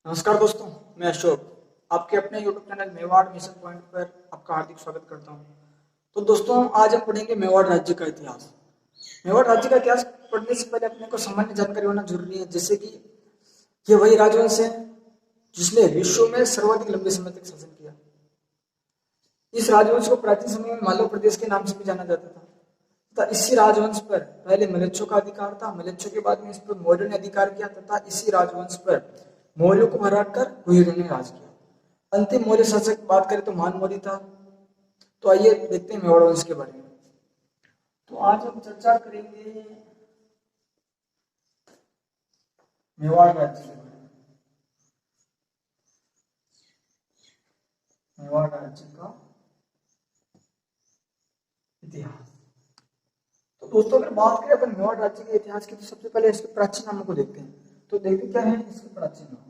नमस्कार दोस्तों, मैं अशोक आपके अपने YouTube channel Mewar mission point पर आपका हार्दिक स्वागत करता हूं। तो दोस्तों, आज हम पढ़ेंगे मेवाड़ राज्य का इतिहास। मेवाड़ राज्य का इतिहास पढ़ने से पहले अपने को सामान्य जानकारी होना जरूरी है, जैसे कि ये वही राजवंश है जिसने विश्व में सर्वाधिक लंबे समय तक शासन किया। इस राजवंश को प्राचीन समय में मालव प्रदेश के नाम से भी जाना जाता था तथा इसी राजवंश पर पहले मलेच्छों का अधिकार था। मलेच्छों के बाद में इस पर मौर्यों ने अधिकार किया तथा इसी राजवंश पर मौर्यों को हराकर हुय्यों ने राज किया। अंतिम मौर्य शासक की बात करें तो मान मौर्य था। तो आइए देखते हैं मेवाड़ वंश के बारे में। तो आज हम चर्चा करेंगे मेवाड़ राज्य के बारे में। मेवाड़ राज्य का इतिहास। तो दोस्तों, अगर बात करें अपन मेवाड़ राज्य के इतिहास की, तो सबसे पहले इसके प्राचीन नामों को देखते हैं। तो देखते क्या है इसके प्राचीन नाम।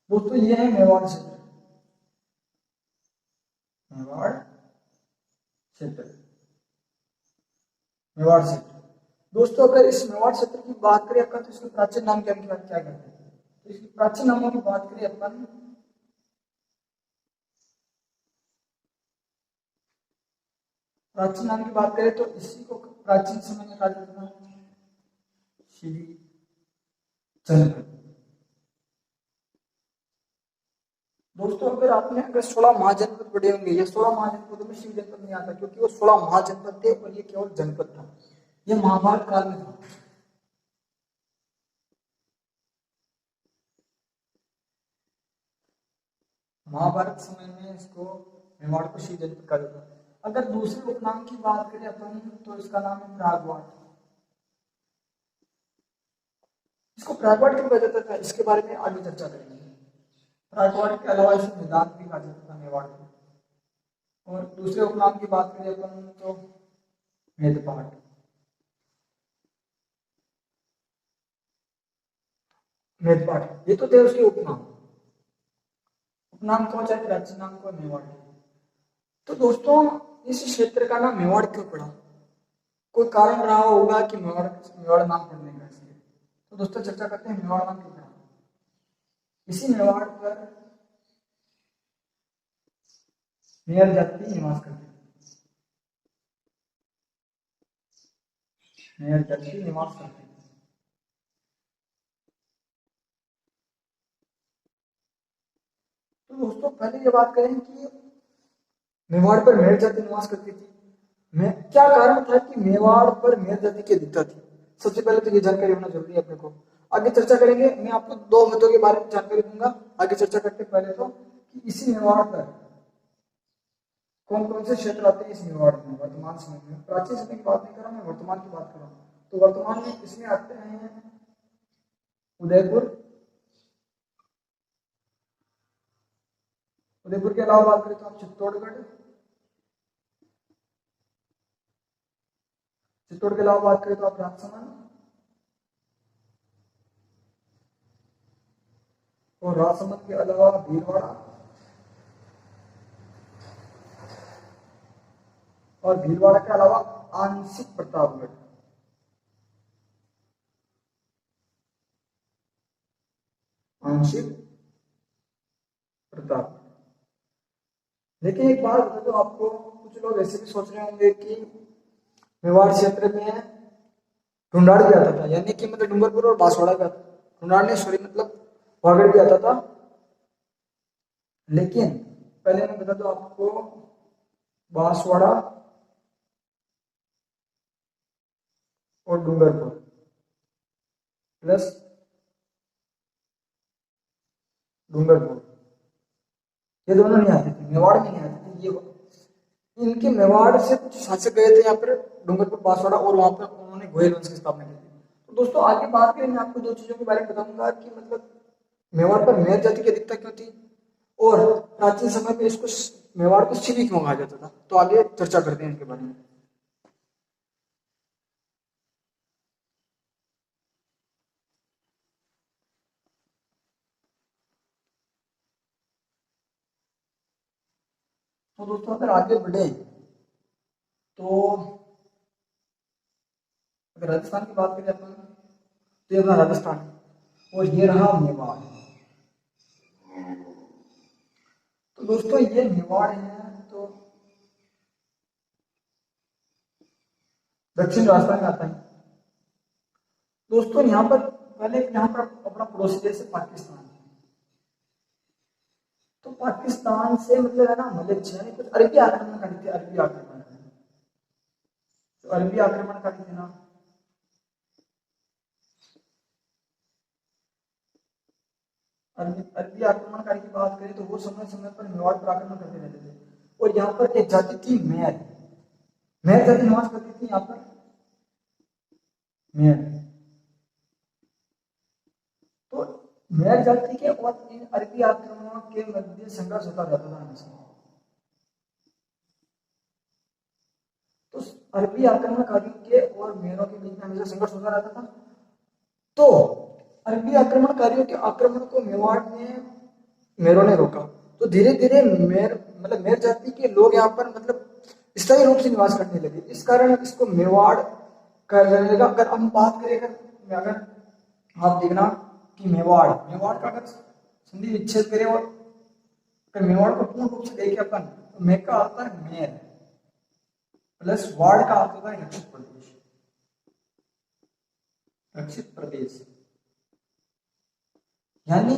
दोस्तों, ये है मेवाड़ क्षेत्र। मेवाड़ क्षेत्र, मेवाड़ क्षेत्र। दोस्तों, अगर इस मेवाड़ क्षेत्र की बात करें अपन, तो इसके प्राचीन नाम क्या क्या कहते हैं। तो इसके प्राचीन नामों की बात करें अपन, प्राचीन नाम की बात करें तो इसी को प्राचीन समय में कहा जाता था श्री जनपद। दोस्तों, अगर 16 महाजनपद पढ़े होंगे, ये 16 महाजनपदों में शिव जनपद नहीं आता, क्योंकि वो 16 महाजनपद थे और ये केवल जनपद था। ये महाभारत काल में था। महाभारत समय में इसको मेवाड़ को शिव जनपद कहा जाता है। अगर दूसरे उपनाम की बात करें अपन, तो इसका नाम है प्रागवाट। इसको प्रागवाट क्यों कहा जाता था, इसके बारे में आगे चर्चा करेंगे। प्रागवाट के अलावा इसे वेदांत भी कहा जाता था मेवाड़ को। और दूसरे उपनाम की बात करें अपन, तो मेदपाट। मेदपाट, ये तो थे उसके उपनाम। उपनाम को चाहे प्राचीन नाम को मेवाड़। तो दोस्तों, इस क्षेत्र का नाम मेवाड़ क्यों पड़ा? कोई कारण रहा होगा कि मेवाड़ मेवाड़ नाम पड़ने का इसलिए। तो दोस्तों, चर्चा करते हैं मेवाड़ नाम क्यों पड़ा। इसी मेवाड़ पर मेयर जाति निवास करती थी। मेयर जाति निवास करती थी। तो दोस्तों, पहले ये बात करें कि मेवाड़ पर मेयर जाति निवास करती थी। क्या कारण था कि मेवाड़ पर मेयर जाति की अधिकता थी? सबसे पहले तो ये जानकारी होना जरूरी है अपने को। आगे चर्चा करेंगे। मैं आपको दो मतों के बारे में जानकारी दूंगा आगे चर्चा करते पहले तो, कि इसी मेवाड़ पर कौन कौन से क्षेत्र आते हैं इस मेवाड़ में वर्तमान समय में। प्राचीन समय की बात नहीं कर रहा, मैं वर्तमान की बात कर रहा हूँ। तो वर्तमान में इसमें आते हैं उदयपुर। उदयपुर के अलावा बात करें तो आप चित्तौड़गढ़। चित्तौड़ के अलावा बात करें तो आप राजसमंद। और राजसमंद के अलावा भीलवाड़ा। और भीलवाड़ा के अलावा आंशिक प्रतापगढ़। आंशिक प्रताप। लेकिन एक बात बता दो आपको, कुछ लोग ऐसे भी सोच रहे होंगे कि मेवाड़ क्षेत्र में ढूंढाड़ भी आता था, यानी कि मतलब डूंगरपुर और बांसवाड़ा भी आता था। ढूंढाड़ ने सॉरी मतलब वागड़ भी आता था। लेकिन पहले मैं बता दूं आपको, बांसवाड़ा और डूंगरपुर प्लस डूंगरपुर, ये दोनों नहीं आते थे, मेवाड़ में नहीं आते थे। ये इनके मेवाड़ से कुछ शासक गए थे यहाँ पर डूंगरपुर बांसवाड़ा, और वहां पर उन्होंने गोयल वंश की स्थापना की थी। तो दोस्तों, आगे बात करें, मैं आपको दो चीजों के बारे में बताऊंगा कि मतलब मेवाड़ पर मेयर जाति की अधिकता क्यों थी, और प्राचीन समय में इसको मेवाड़ को शिवी क्यों कहा जाता था। तो आगे चर्चा करते हैं इनके बारे में। तो दोस्तों, अगर आगे बढ़े तो अगर राजस्थान की बात करें अपन, तो ये रहा राजस्थान और ये रहा मेवाड़। तो दोस्तों ये मेवाड़ है, तो दक्षिण राजस्थान में आता है। दोस्तों यहाँ पर पहले यहाँ पर अपना पड़ोसी देश है पाकिस्तान। तो पाकिस्तान से मतलब है ना मलेशिया ने कुछ अरबी आक्रमणकारी थे, अरबी आक्रमणकारी, तो अरबी आक्रमणकारी थे ना, अरबी आक्रमणकारी की बात करें तो वो समय समय पर मेवाड़ पर आक्रमण करते रहते थे। और यहाँ पर एक जाति थी मेर, मेर जाति निवास करती थी यहाँ पर, मेर। तो मेर जाति के और इन अरबी आक्रमणों के मध्य संघर्ष होता रहता था हमेशा। तो अरबी आक्रमणकारियों के और मेरों के बीच में हमेशा संघर्ष होता रहता था। तो अरबी आक्रमणकारियों के आक्रमण को मेवाड़ में मेरों ने रोका। तो धीरे धीरे मेर जाति के लोग यहाँ पर मतलब स्थायी रूप से निवास करने लगे। इस कारण इसको मेवाड़ कहा जाने लगा। अगर हम बात करें, अगर आप देखना कि मेवाड़ का अगर संधि विच्छेद करें और अगर मेवाड़ को पूर्ण रूप से देखें अपन, तो मे का आता है मेर प्लस वाड़ का अर्थ होता है रक्षित प्रदेश, रक्षित प्रदेश। यानी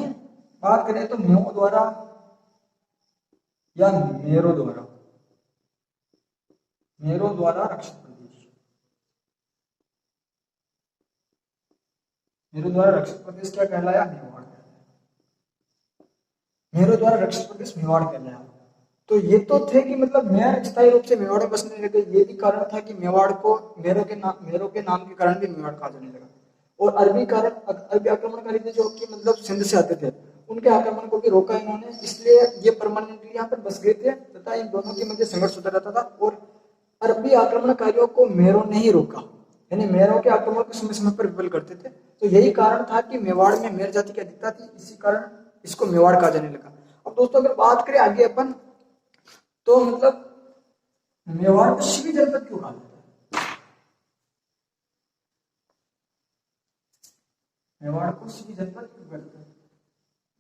बात करें तो मेओ द्वारा या मेरो द्वारा रक्षित प्रदेश, मेरो द्वारा रक्षित प्रदेश क्या कहलाया? मेवाड़ कहलाया। मेरो द्वारा रक्षित प्रदेश मेवाड़ कहलाया। तो ये तो थे कि मतलब मेयर स्थायी रूप से मेवाड़ में बसने लगे। ये भी कारण था कि मेवाड़ को मेरो के नाम के कारण भी मेवाड़ कहा जाने लगा। और अरबी आक्रमणकारी थे जो कि मतलब सिंध से आते थे, उनके आक्रमण को भी रोका इन्होंने, इसलिए ये परमानेंटली यहाँ पर बस गए थे तथा इन दोनों के मध्य संघर्ष होता रहता था। और अरबी आक्रमणकारियों को मेरों ने ही रोका, यानी मेरों के आक्रमण को समय समय पर विफल करते थे। तो यही कारण था कि मेवाड़ में मेर जाति की अधिकता थी, इसी कारण इसको मेवाड़ कहा जाने लगा। अब दोस्तों अगर बात करें आगे अपन, तो मतलब मेवाड़ को शिवी जनपद क्यों कहा जाता है? मेवाड़ को शिवी जनपद क्यों कहते हैं?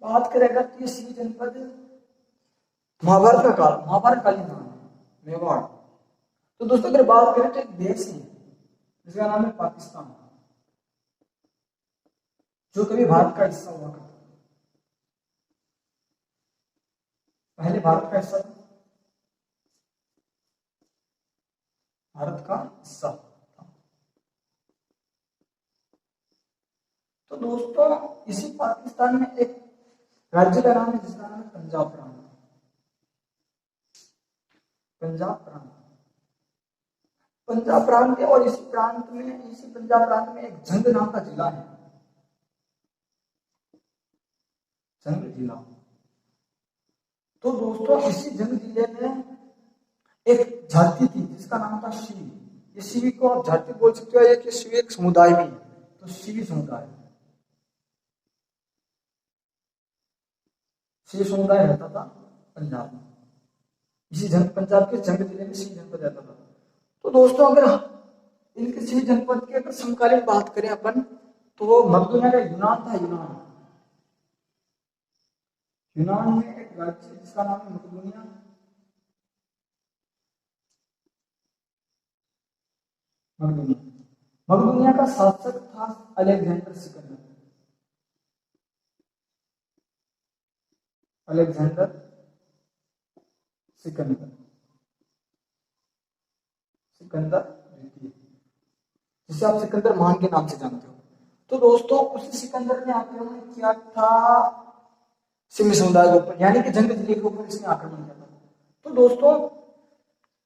बात करेगा तो ये शिवी जनपद महाभारत कालीन नाम है मेवाड़। तो दोस्तों अगर बात करें तो एक देश है जिसका नाम है पाकिस्तान, जो कभी भारत का हिस्सा हुआ करता था, पहले भारत का हिस्सा था, भारत का हिस्सा था। तो दोस्तों इसी पाकिस्तान में एक राज्य का नाम है जिसका नाम है पंजाब प्रांत। पंजाब प्रांत है। और इसी पंजाब प्रांत में एक जंग नाम का जिला है, जंग जिला। तो दोस्तों इसी जंग जिले में एक जाति थी जिसका नाम था शिवी। ये शिवी को आप जाति बोल सकते हो, या शिवी एक समुदाय भी है, तो शिवी समुदाय रहता था पंजाब में। पंजाब के जंग जिले में शिवी जनपद रहता था। तो दोस्तों अगर इनके शिवी जनपद की अगर समकालीन बात करें अपन, तो वो मकदूनिया का यूनान था। यूनान में एक राज्य जिसका नाम है मकदूनिया। मकदूनिया का शासक था अलेक्जेंडर सिकंदर। सिकंदर द्वितीय, जिसे आप सिकंदर महान के नाम से जानते हो। तो दोस्तों उसी सिकंदर ने आक्रमण किया था सिमी समुदाय के ऊपर, यानी कि जंग जिले के ऊपर इसने आक्रमण किया था। तो दोस्तों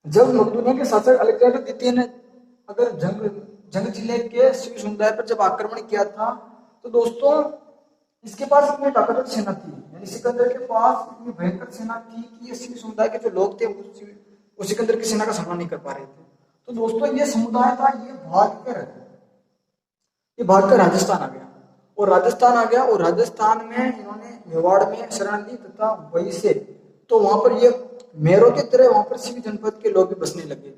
जब मकदूनिया के शासक अलेक्जेंडर द्वितीय ने अगर जंग जिले के सिमी समुदाय पर जब आक्रमण किया था, तो दोस्तों इसके पास इतनी ताकतवर सेना थी, यानी सिकंदर के पास इतनी भयंकर सेना थी कि ये सिमी समुदाय के जो लोग थे वो सिकंदर की सेना का सामना नहीं कर पा रहे थे। तो दोस्तों ये समुदाय था, ये भागकर राजस्थान आ गया। और राजस्थान में इन्होंने मेवाड़ में शरण ली तथा वहीं से तो वहां पर ये मेरों की तरह वहां पर शिवी जनपद के लोग भी बसने लगे।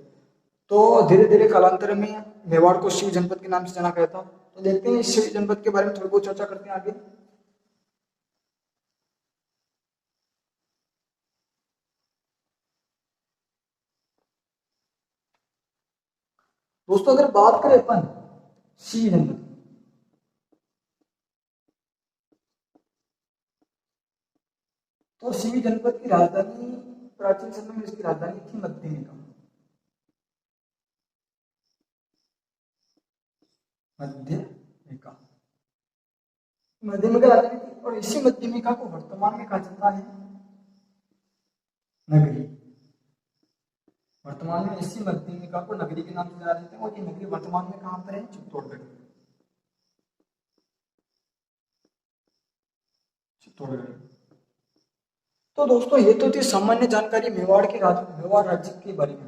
तो धीरे धीरे कालांतर में मेवाड़ को शिवी जनपद के नाम से जाना गया था। तो देखते हैं इस शिवी जनपद के बारे में थोड़ी बहुत चर्चा करते हैं आगे। दोस्तों अगर बात करें अपन सी जनपद, तो सी जनपद की राजधानी प्राचीन समय में इसकी राजधानी थी मध्यमिका। मध्यमिका, मध्यमिका राजधानी थी, और इसी मध्यमिका को वर्तमान में कहा जाता है नगरी। वर्तमान में इसी मध्यमिका को नगरी के नाम से जाना जाता है, और ये नगरी वर्तमान में कहां पर है? चित्तौड़गढ़। चित्तौड़गढ़। तो दोस्तों ये तो थी सामान्य जानकारी मेवाड़ राज्य के बारे में,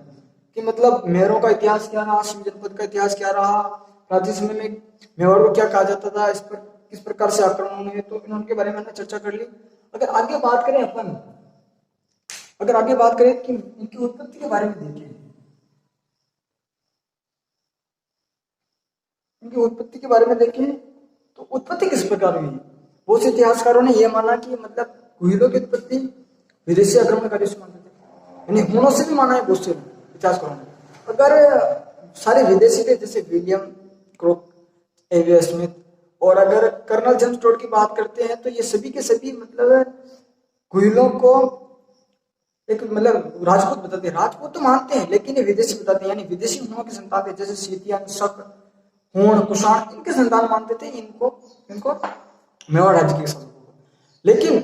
कि मतलब मेवाड़ों का इतिहास क्या रहा, शिव जनपद का इतिहास क्या रहा, प्राचीन समय में मेवाड़ को क्या कहा जाता था, इस पर किस प्रकार से आक्रमण हुए, तो इनके बारे में हमने चर्चा कर ली। अगर आगे बात करें अपन, अगर आगे बात करें कि इनकी उत्पत्ति के बारे में देखें, इनकी उत्पत्ति के बारे में देखें तो उत्पत्ति किस प्रकार हुई। बहुत से इतिहासकारों ने यह माना कि मतलब हुइलों की उत्पत्ति विदेशी आक्रमणकारी से मानते थे, यानी हुनों से भी माना है बहुत से इतिहासकारों ने। अगर सारे विदेशी थे, जैसे विलियम क्रोक, एवी स्मिथ, और अगर कर्नल जेम्स टोड की बात करते हैं तो ये सभी के सभी मतलब हुइलों को एक मतलब राजपूत बताते हैं। राजपूत तो मानते हैं, लेकिन ये विदेशी बताते हैं, यानी विदेशी हुनों की संतान थे, जैसे सीतियान, शक, हूण, कुषाण, इनके संतान मानते थे इनको इनको मेवाड़ राज्य के शासकों को। लेकिन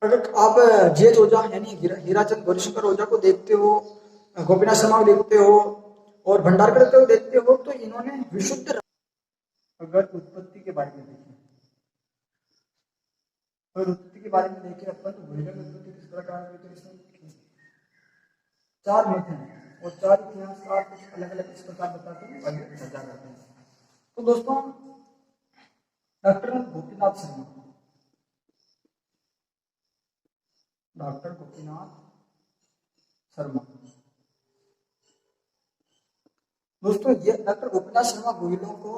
अगर आप जेएच ओझा यानी हीराचंद गौरीशंकर ओझा को देखते हो, गोपीनाथ शर्मा को देखते हो, और भंडारकर को देखते हो, तो इन्होंने विशुद्ध, अगर उत्पत्ति के बारे में देखें, अगर उत्पत्ति के बारे में देखें अपन, तो भूमिगत उत्पत्ति किस प्रकार हुई, तो इसमें चार मत हैं, और चार इतिहासकार कुछ अलग अलग इस प्रकार बताते हैं, आगे चर्चा करते हैं। तो दोस्तों डॉक्टर गोपीनाथ शर्मा, डॉक्टर गोपीनाथ शर्मा, दोस्तों ये डॉक्टर गोपीनाथ शर्मा गोहिलों को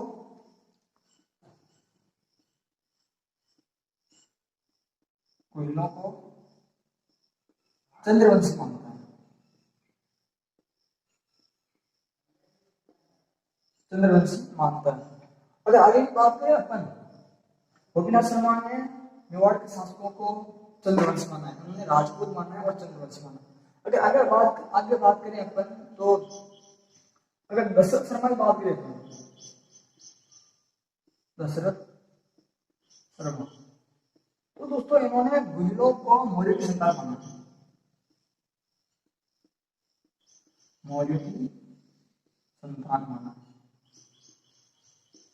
चंद्रवंशी मानता है। चंद्रवंशी मानता है। अगर आगे की बात करें अपन, गोपीनाथ शर्मा ने मेवाड़ के शासकों को चंद्रवंशी माना है, उन्होंने राजपूत माना है और चंद्रवंशी माना है। अगर आगे बात करें अपन, तो अगर दशरथ शर्मा की बात करें, दशरथ शर्मा, तो दोस्तों इन्होंने गुहिलों को मौर्य की संतान माना, मौर्य की संतान माना,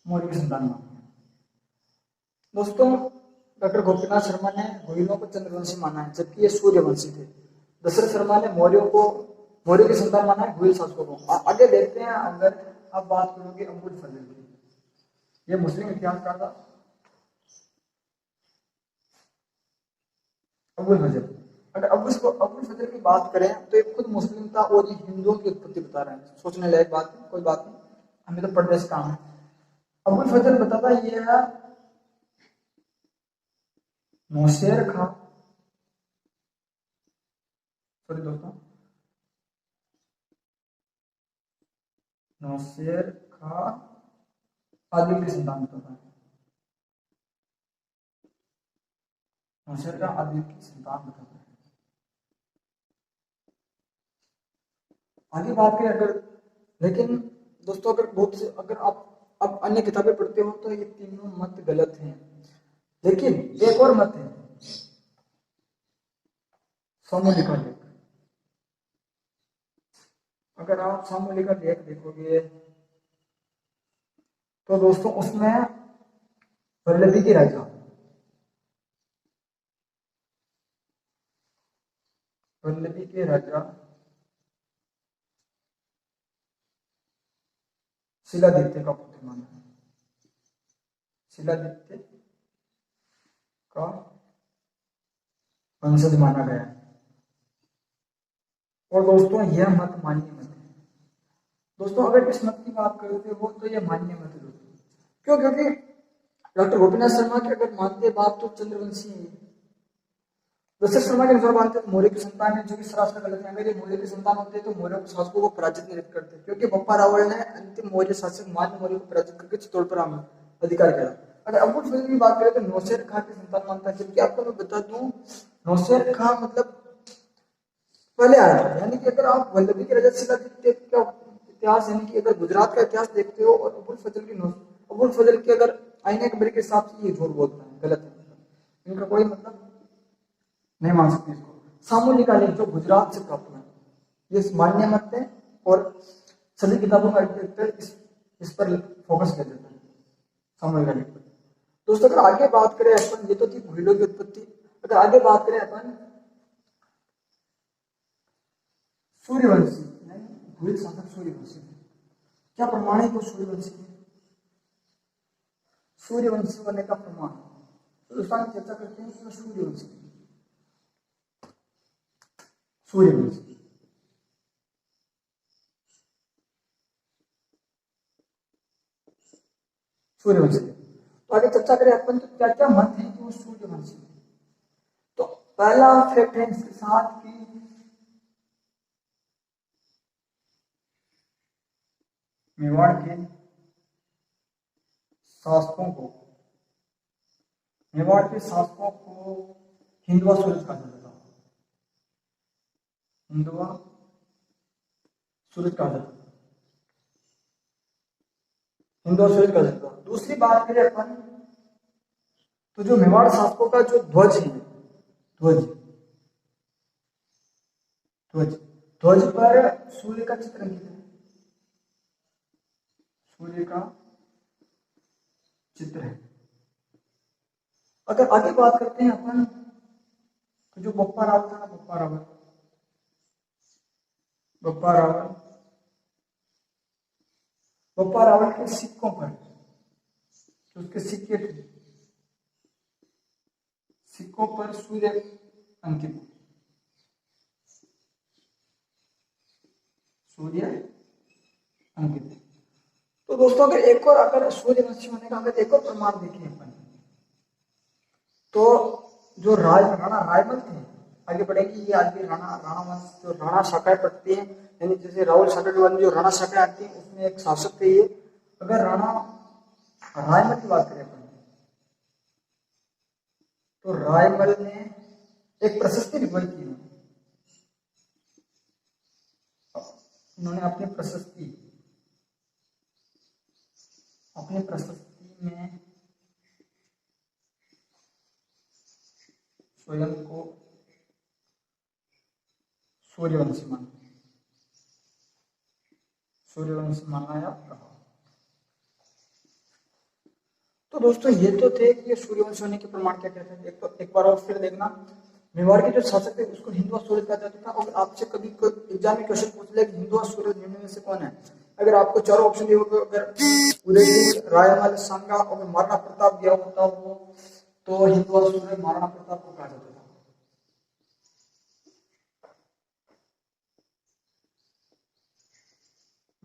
मौर्य की संतान माना। दोस्तों डॉक्टर गोपीनाथ शर्मा ने गुहिलों को चंद्रवंशी माना है, जबकि ये सूर्यवंशी थे। दशरथ शर्मा ने मौर्य की संतान माना है, गुहिल शासकों को। आगे देखते हैं, अगर आप बात करोगे अबुल फजल की, ये मुस्लिम इतिहासकार था, अबुल फजल। अगर अबुल फजल की बात करें तो ये खुद मुस्लिम था, और ये हिंदुओं की उत्पत्ति बता रहे हैं। सोचने लायक बात है, कोई बात नहीं, हमें तो पढ़ने से काम है। अबुल फजल बताता ये है नौशेर खां, सॉरी दोस्तों, नौशेर खां आदिल की संतान बताता है, नौशेर खां आदिल की संतान बताता है। आगे बात करें अगर, लेकिन दोस्तों अगर बहुत से, अगर आप अन्य किताबें पढ़ते हो तो ये तीनों मत गलत हैं। लेकिन एक और मत है, सामूलिक लेख। अगर आप सामूलिक लेख देखोगे तो दोस्तों उसमें वल्लभी के राजा, वल्लभी के राजा शिलादित्य का पुत्र माना है, शिलादित्य का वंशज माना गया है। और दोस्तों यह मत मान्य मत है। दोस्तों अगर इस मत की बात करते हो तो यह मान्य मत है दोस्तों। क्यों? क्योंकि डॉक्टर गोपीनाथ शर्मा के अगर मानते बात तो चंद्रवंशी है, दशरथ शर्मा के अनुसार मानते हैं मौर्य की संतान है, जो कि सरासर गलत है। अगर ये मौर्य की संतान होते तो मौर्य के शासकों को पराजित नहीं करते, क्योंकि बप्पा रावल ने अंतिम मौर्य शासक मान मौर्य को पराजित करके चित्तौड़ पर अधिकार किया। अगर अबुल फजल की बात करें तो नौशेर खां की संतान मानता है, जबकि आपको मैं बता दूं नौशेर खां मतलब पहले आया था। यानी कि अगर आप वल्लभी की रजत शिलादित्य का इतिहास यानी कि अगर गुजरात का इतिहास देखते हो और अबुल फजल की अगर आईने कमरे के हिसाब से ये झूठ बोलता है, गलत है, इनका कोई मतलब नहीं मान सकते इसको। सामूहिक आलेख जो गुजरात से प्राप्त हुआ है ये मान्य मत है और सभी किताबों का आर्किटेक्चर इस पर फोकस कर देता है, सामूहिक आलेख पर। दोस्तों अगर आगे बात करें अपन, ये तो थी भूलों की उत्पत्ति। अगर आगे बात करें अपन सूर्यवंशी भूल शासक सूर्यवंशी, क्या प्रमाण है वो सूर्यवंशी सूर्यवंशी बनने का प्रमाण? तो दोस्तों चर्चा करते हैं कि सूर्यवंशी सूर्यवंशी सूर्यवंशी तो आगे चर्चा करें अपन तो क्या क्या मत है कि वो सूर्यवंशी। तो पहला फैक्ट है इसके साथ कि मेवाड़ के शासकों को हिंदुआ सूरज कहा जाता था। हिंदुआ सूरज कहा जाता था। हिंदुआ सूरज कहा जाता था। दूसरी बात करें अपन तो जो मेवाड़ शासकों का जो ध्वज है, ध्वज ध्वज ध्वज पर सूर्य का चित्र अंकित है, सूर्य का चित्र है। अगर आगे बात करते हैं अपन तो जो बप्पा रावल था ना, बप्पा रावल के सिक्कों पर जो उसके सिक्के थे, सिक्कों पर सूर्य अंकित, सूर्य अंकित। तो दोस्तों अगर सूर्यवंशी होने का अगर एक और प्रमाण देखें अपन तो जो राणा रायमल थे, आगे बढ़ेंगे ये आगे राणा वंश जो राणा शाखाएं पड़ती हैं, यानी जैसे राहुल शाखा के बाद में जो राणा शाखाएं आती हैं उसमें एक शासक थे ये। अगर राणा रायमल की बात करें अपन तो रायमल ने एक प्रशस्ति लिखवाई थी। उन्होंने अपनी प्रशस्ति में स्वयं को सूर्यवंशी माना या कहा। तो दोस्तों ये तो थे कि ये सूर्यवंशी होने के प्रमाण क्या कहते हैं। एक बार और फिर देखना, मेवाड़ के जो शासक थे उसको हिंदुआ सूरज कहा जाता था। और आपसे कभी एग्जाम में क्वेश्चन पूछ ले कि हिंदुआ सूरज निम्न में से कौन है, अगर आपको चारों ऑप्शन दिए होंगे, अगर उदय सिंह, रायमल, सांगा और महाराणा प्रताप दिया होता हो तो हिंदुआ सूरज महाराणा प्रताप को कहा जाता था।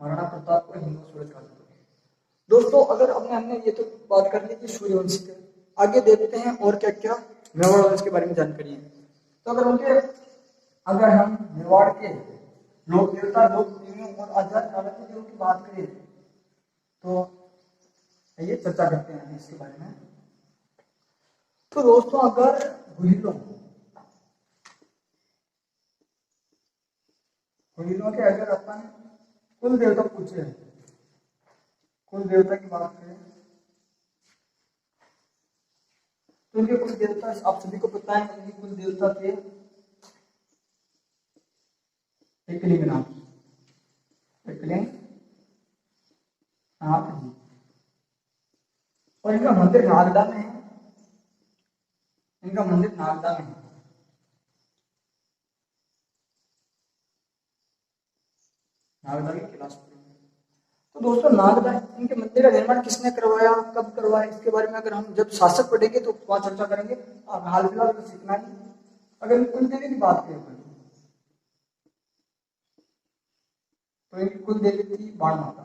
महाराणा प्रताप को हिंदुआ सूरज कहा जाता था। दोस्तों अगर हमने ये तो बात कर ली कि सूर्यवंशी थे, आगे देखते हैं और क्या क्या मेवाड़ वंश के बारे में जानकारी है। तो अगर हम मेवाड़ के लोक देवता, लोक देवियों और आचार्य चाणक्य की बात करें तो ये चर्चा करते हैं इसके बारे में। तो दोस्तों अगर गुहिलों के अगर अपन कुल देवता पूछे, कुल देवता की बात करें तो इनके कुल देवता आप सभी को पता है, इनके कुल देवता थे एकलिंगनाथ जी। और इनका मंदिर नागदा में है, नागदा के कैलाशपुरी में। तो दोस्तों नागदा इनके मंदिर का निर्माण किसने करवाया, कब करवाया, इसके बारे में अगर हम जब शासक पढ़ेंगे तो वहां चर्चा करेंगे। हाल फिलहाल तो सीखना ही। अगर कुल देवी की बात करें तो इनकी कुल देवी थी बाण माता।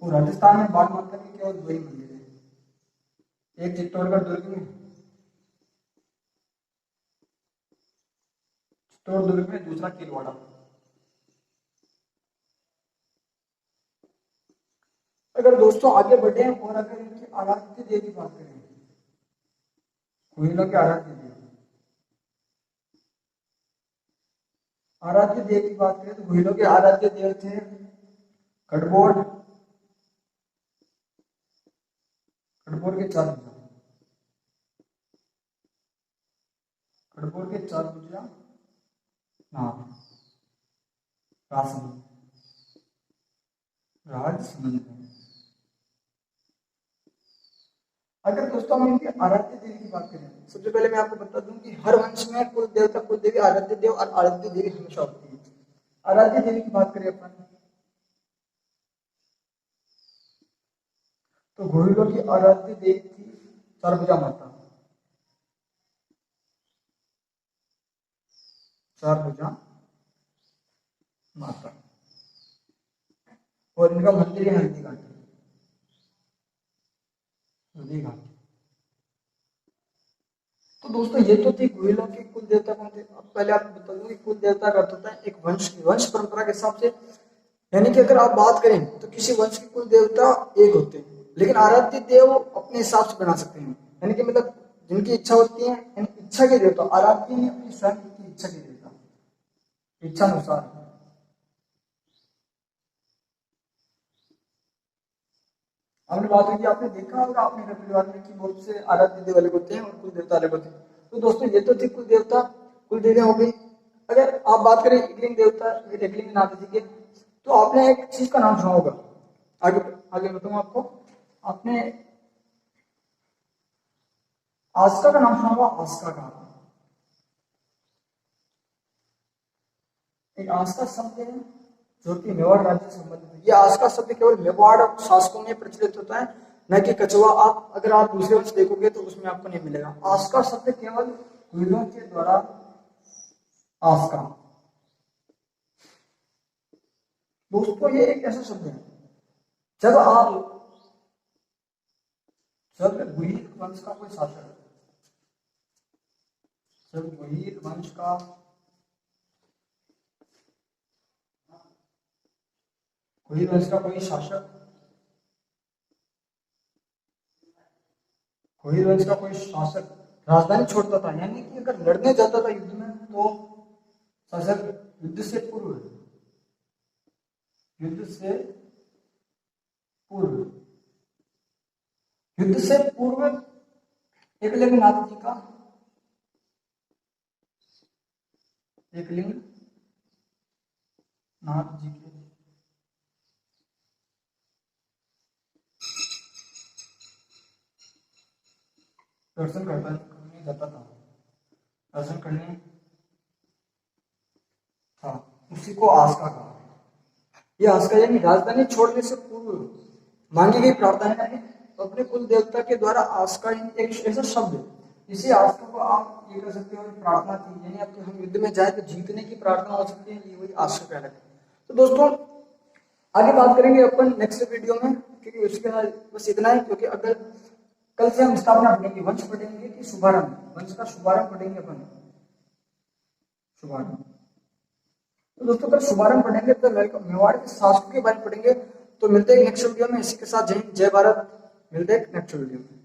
तो राजस्थान में बाण माता के केवल दो ही मंदिर है, एक चित्तौड़गढ़ दुर्ग में तोड़ दुर्ग में दूसरा किलवाड़ा। अगर दोस्तों आगे बढ़े और अगर इनकी आराध्य देव की बात करें, गुहिलों के आराध्य देव, आराध्य देव की बात करें तो गुहिलों के आराध्य देव थे खडबोर, खडबोर के चार भुजा, खडबोर के चार भुजा नाग, रासमंद, राजसमंद। अगर दोस्तों हम इनके आराध्य देवी की बात करें, सबसे पहले मैं आपको बता दूं कि हर वंश में कुल देवता कुल देवी आराध्य देव और आराध्य देवी हमेशा होती है। आराध्य देवी की बात करें अपन तो घोड़ों की आराध्य देवी थी चारभुजा माता, चारभुजा माता, और इनका मंदिर है हल्दी घाटी, हल्दी घाटी। तो दोस्तों ये तो थी गुहिलों के कुल देवता कौन थे। अब पहले आपको बता दूं कि कुल देवता का अर्थ होता है एक वंश की, वंश परंपरा के हिसाब से, यानी कि अगर आप बात करें तो किसी वंश के कुल देवता एक होते हैं, लेकिन आराध्य देव अपने हिसाब से बना सकते हैं, यानी कि मतलब जिनकी इच्छा होती है, यानी इच्छा के देवता आराध्य ने अपनी स्वयं की इच्छा के देवता, इच्छा अनुसार। आपने बात हुई, आपने देखा होगा अपने घर परिवार में कि बहुत से आराध्य देव अलग होते हैं और कुल देवता अलग होते हैं। तो दोस्तों ये तो थी कुल देवता कुल देवियां हो गई। अगर आप बात करें एकलिंग देवता एकलिंग नाथ जी के, तो आपने एक चीज का नाम सुना होगा, आगे आगे बताऊं आपको। आपने आस्का का नाम सुना होगा, आस्का का। एक आस्का शब्द है जो कि मेवाड़ राज्य से संबंधित है। यह आस्का शब्द केवल मेवाड़ शासकों में प्रचलित होता है, न कि कछुआ। आप अगर आप दूसरे वंश देखोगे तो उसमें आपको नहीं मिलेगा। आस्का शब्द केवल गुहिलों के द्वारा, आस्का दोस्तों ये एक ऐसा शब्द है जब गुहिल वंश का कोई शासक, जब गुहिल वंश का गुहिल वंश का कोई शासक, गुहिल वंश का कोई शासक राजधानी छोड़ता था, यानी कि अगर लड़ने जाता था युद्ध में, तो शासक युद्ध से पूर्व, युद्ध से पूर्व, युद्ध से पूर्व एकलिंग नाथ जी का, एकलिंग नाथ जी के दर्शन करने जाता था, दर्शन करने था, उसी को आस्का कहा। यह आस्का यानी राजधानी छोड़ने से पूर्व मांगी गई प्रार्थना है। तो अपने कुल देवता के द्वारा आस्का एक ऐसा शब्द है, इसी आस्का को आप ये कर सकते हो प्रार्थना थी, यानी आपके हम युद्ध में जाए तो जीतने की प्रार्थना हो सकती है, ये वही आस्का कहलाती है। तो दोस्तों आगे बात करेंगे अपन नेक्स्ट वीडियो में, क्योंकि उसके बाद बस इतना है, क्योंकि अगर कल से हम स्थापना पढ़ेंगे, वंश पढ़ेंगे कि शुभारंभ, वंश का शुभारंभ पढ़ेंगे अपन, शुभारंभ। तो दोस्तों कल शुभारंभ पढ़ेंगे तो मेवाड़ के शासकों के बारे में पढ़ेंगे। तो मिलते हैं नेक्स्ट वीडियो में, इसी के साथ जय हिंद जय भारत, मिलते हैं नेक्स्ट वीडियो में।